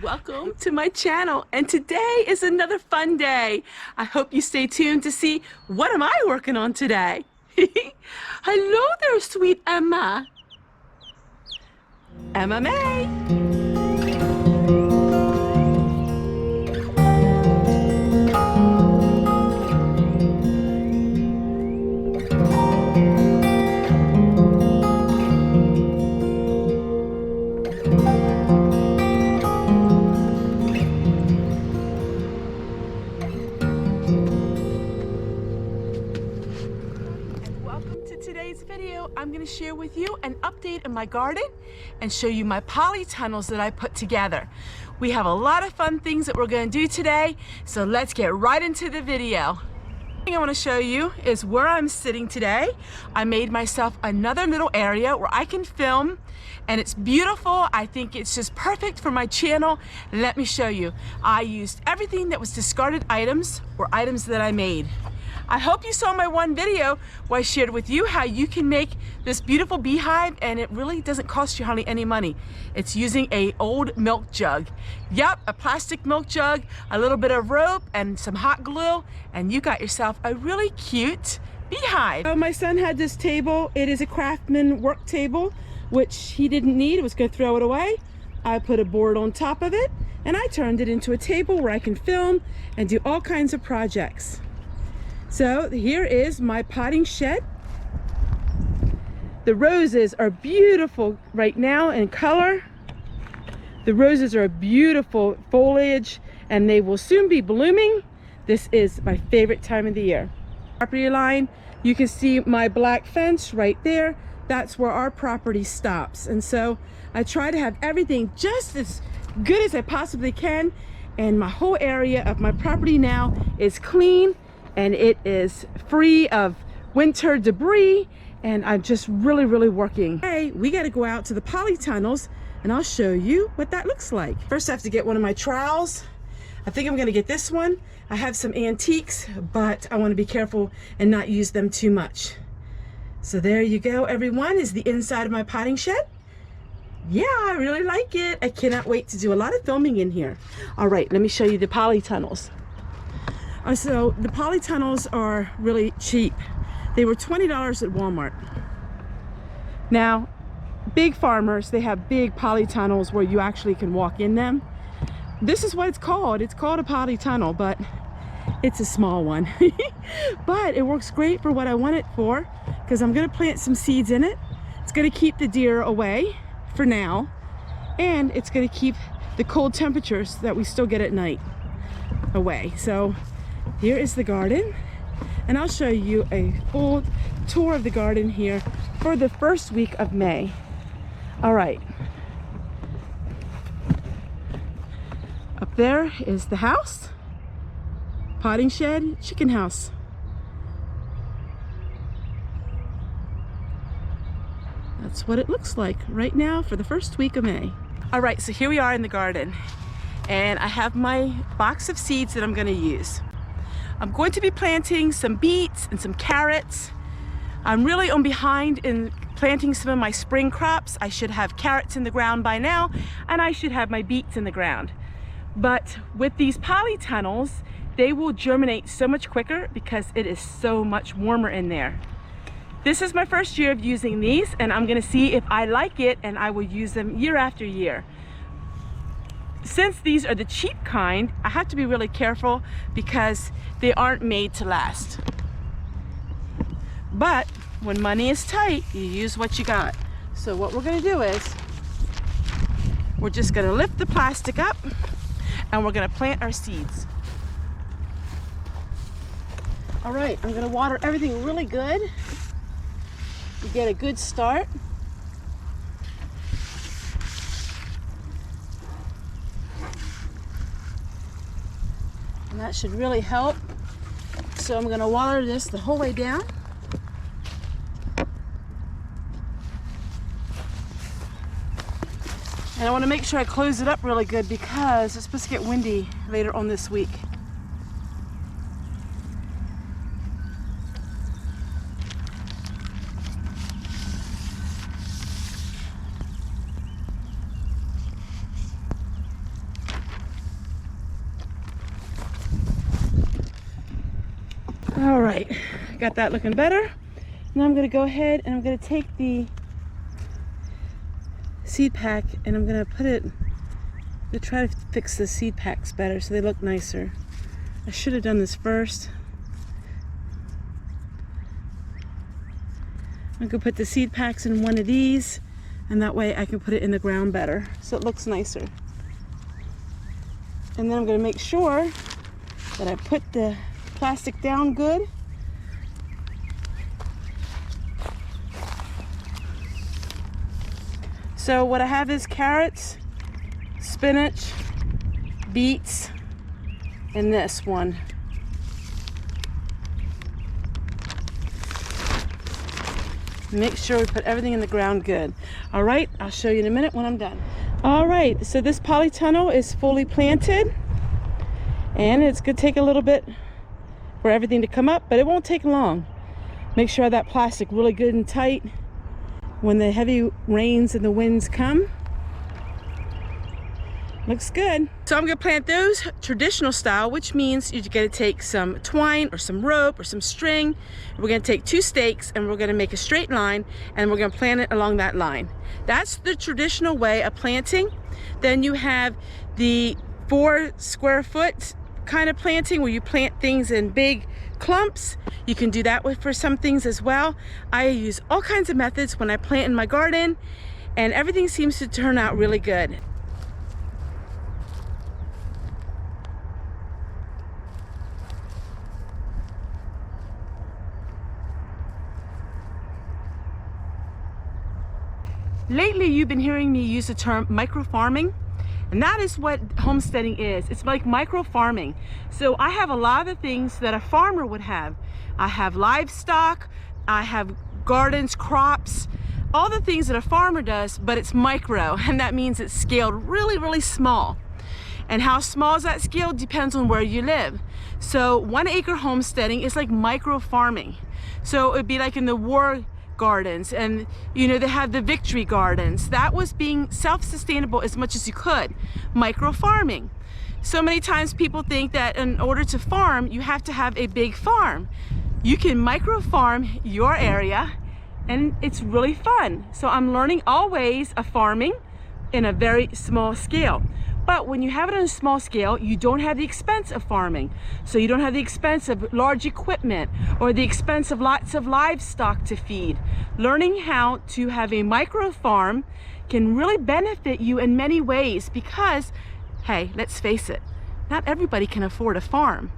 Welcome to my channel, and today is another fun day. I hope you stay tuned to see what am I working on today. Hello there, sweet Emma. Emma May. Today's video, I'm going to share with you an update in my garden and show you my polytunnels that I put together. We have a lot of fun things that we're going to do today, so let's get right into the video. The thing I want to show you is where I'm sitting today. I made myself another little area where I can film, and it's beautiful. I think it's just perfect for my channel. Let me show you. I used everything that was discarded items or items that I made. I hope you saw my one video where I shared with you how you can make this beautiful beehive, and it really doesn't cost you hardly any money. It's using an old milk jug. Yep, a plastic milk jug, a little bit of rope, and some hot glue, and you got yourself a really cute beehive. So my son had this table. It is a Craftsman work table, which he didn't need. He was going to throw it away. I put a board on top of it, and I turned it into a table where I can film and do all kinds of projects. So here is my potting shed. The roses are beautiful right now in color. The roses are a beautiful foliage, and they will soon be blooming. This is my favorite time of the year. Property line, you can see my black fence right there. That's where our property stops. And so I try to have everything just as good as I possibly can. And my whole area of my property now is clean, and it is free of winter debris, and I'm just really working. Hey, we got to go out to the polytunnels, and I'll show you what that looks like. First I have to get one of my trowels. I think I'm going to get this one. I have some antiques, but I want to be careful and not use them too much. So there you go, everyone, is the inside of my potting shed. Yeah, I really like it. I cannot wait to do a lot of filming in here. All right, let me show you the polytunnels. So the polytunnels are really cheap. They were $20 at Walmart. Now, big farmers, they have big polytunnels where you actually can walk in them. This is what it's called. It's called a polytunnel, but it's a small one. But it works great for what I want it for, because I'm going to plant some seeds in it. It's going to keep the deer away for now, and it's going to keep the cold temperatures that we still get at night away. So here is the garden, and I'll show you a full tour of the garden here for the first week of May. All right. Up there is the house, potting shed, chicken house. That's what it looks like right now for the first week of May. All right, so here we are in the garden, and I have my box of seeds that I'm going to use. I'm going to be planting some beets and some carrots. I'm really on behind in planting some of my spring crops. I should have carrots in the ground by now, and I should have my beets in the ground. But with these polytunnels, they will germinate so much quicker because it is so much warmer in there. This is my first year of using these, and I'm going to see if I like it, and I will use them year after year. Since these are the cheap kind, I have to be really careful because they aren't made to last. But when money is tight, you use what you got. So what we're going to do is we're just going to lift the plastic up, and we're going to plant our seeds. All right, I'm going to water everything really good. You get a good start. And that should really help. So I'm going to water this the whole way down. And I want to make sure I close it up really good because it's supposed to get windy later on this week. right, got that looking better. Now I'm gonna go ahead and I'm gonna take the seed pack and I'm gonna put it, to try to fix the seed packs better so they look nicer. I should have done this first. I'm gonna put the seed packs in one of these, and that way I can put it in the ground better so it looks nicer. And then I'm gonna make sure that I put the plastic down good. So what I have is carrots, spinach, beets, and this one. Make sure we put everything in the ground good. All right, I'll show you in a minute when I'm done. All right, so this polytunnel is fully planted, and it's gonna take a little bit for everything to come up, but it won't take long. Make sure that plastic really good and tight when the heavy rains and the winds come. Looks good. So I'm gonna plant those traditional style, which means you're gonna take some twine or some rope or some string. We're gonna take 2 stakes and we're gonna make a straight line and we're gonna plant it along that line. That's the traditional way of planting. Then you have the 4 square foot kind of planting where you plant things in big clumps. You can do that for some things as well. I use all kinds of methods when I plant in my garden, and everything seems to turn out really good. Lately, you've been hearing me use the term micro-farming, and that is what homesteading is. It's like micro-farming. So I have a lot of the things that a farmer would have. I have livestock, I have gardens, crops, all the things that a farmer does, but it's micro, and that means it's scaled really, really small. And how small is that scale depends on where you live. So 1 acre homesteading is like micro-farming. So it'd be like in the war gardens, and you know, they have the victory gardens. That was being self-sustainable as much as you could. Micro-farming. So many times people think that in order to farm, you have to have a big farm. You can micro-farm your area, and it's really fun. So I'm learning all ways of farming in a very small scale. But when you have it on a small scale, you don't have the expense of farming. So you don't have the expense of large equipment or the expense of lots of livestock to feed. Learning how to have a micro farm can really benefit you in many ways because, hey, let's face it, not everybody can afford a farm.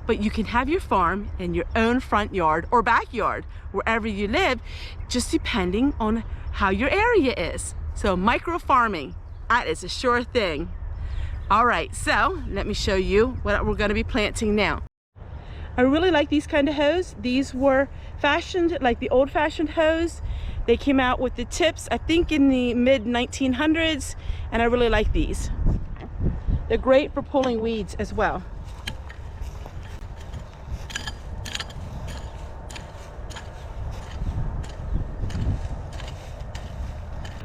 But you can have your farm in your own front yard or backyard, wherever you live, just depending on how your area is. So micro farming, that is a sure thing. All right, so let me show you what we're going to be planting now. I really like these kind of hoes. These were fashioned like the old-fashioned hoes. They came out with the tips, I think, in the mid-1900s, and I really like these. They're great for pulling weeds as well.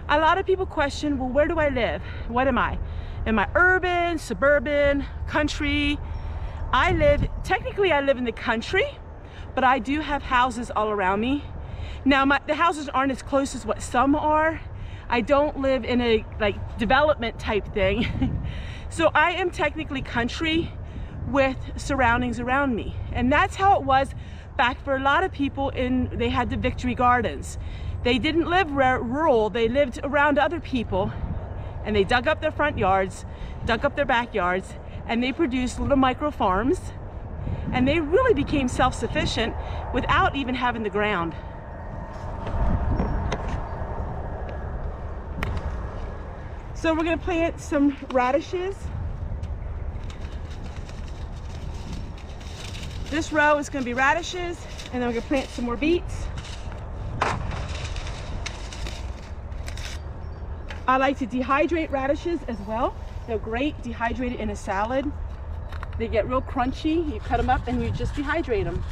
A lot of people question, well, where do I live? What am I? Am I urban, suburban, country? Technically I live in the country, but I do have houses all around me. Now the houses aren't as close as what some are. I don't live in a like development type thing. So I am technically country with surroundings around me. And that's how it was back for a lot of people they had the victory gardens. They didn't live rural, they lived around other people. And they dug up their front yards, dug up their backyards, and they produced little micro farms, and they really became self-sufficient without even having the ground. So we're gonna plant some radishes. This row is gonna be radishes, and then we're gonna plant some more beets. I like to dehydrate radishes as well. They're great dehydrated in a salad. They get real crunchy. You cut them up and you just dehydrate them.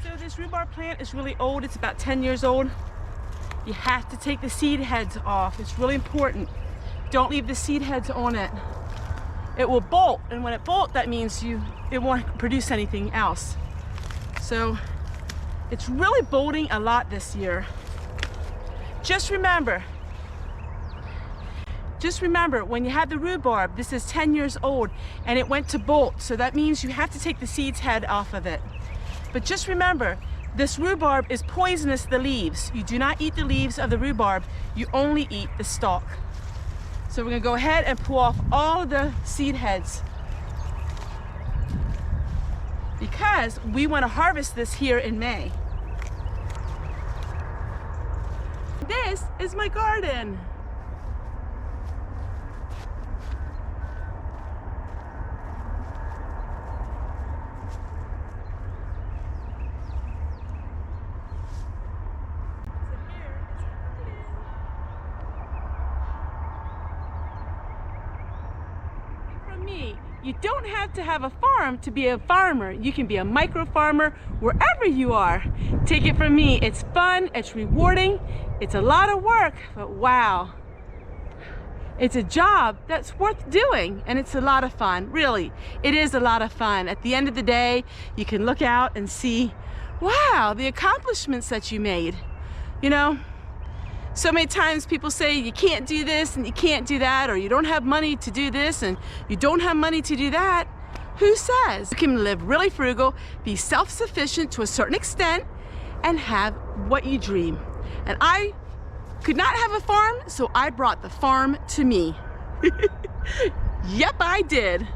So this rhubarb plant is really old. It's about 10 years old. you have to take the seed heads off. It's really important. Don't leave the seed heads on it. It will bolt, and when it bolts, that means it won't produce anything else. So it's really bolting a lot this year. Just remember, when you had the rhubarb, this is 10 years old, and it went to bolt, so that means you have to take the seeds head off of it. But just remember, this rhubarb is poisonous to the leaves. You do not eat the leaves of the rhubarb, you only eat the stalk. So we're gonna go ahead and pull off all of the seed heads, because we want to harvest this here in May. This is my garden. You don't have to have a farm to be a farmer. You can be a micro farmer wherever you are. Take it from me, it's fun, it's rewarding, it's a lot of work, but wow. It's a job that's worth doing, and it's a lot of fun. Really, it is a lot of fun. At the end of the day, you can look out and see, wow, the accomplishments that you made. You know, so many times people say you can't do this and you can't do that, or you don't have money to do this and you don't have money to do that. Who says? You can live really frugal, be self-sufficient to a certain extent, and have what you dream. And I could not have a farm, so I brought the farm to me. Yep, I did.